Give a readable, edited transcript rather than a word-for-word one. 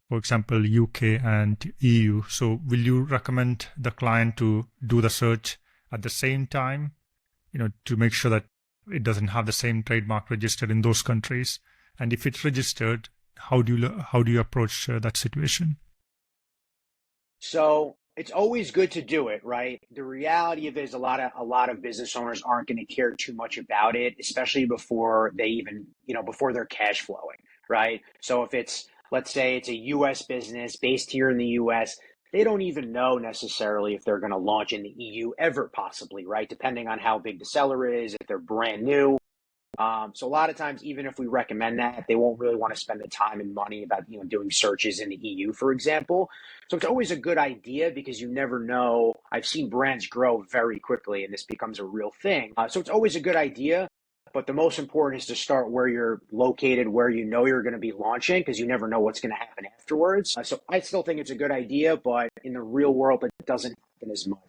for example, UK and EU. So will you recommend the client to do the search at the same time, to make sure that it doesn't have the same trademark registered in those countries? And if it's registered, how do you approach that situation? So it's always good to do it, right? The reality of it is a lot of business owners aren't going to care too much about it, especially before they even, before they're cash flowing, right? So if it's, let's say it's a US business based here in the US, they don't even know necessarily if they're going to launch in the EU ever possibly, right? Depending on how big the seller is, if they're brand new. So a lot of times, even if we recommend that, they won't really want to spend the time and money about, doing searches in the EU, for example. So it's always a good idea because you never know. I've seen brands grow very quickly and this becomes a real thing. So it's always a good idea. But the most important is to start where you're located, where you know you're going to be launching, because you never know what's going to happen afterwards. So I still think it's a good idea, but in the real world, it doesn't happen as much.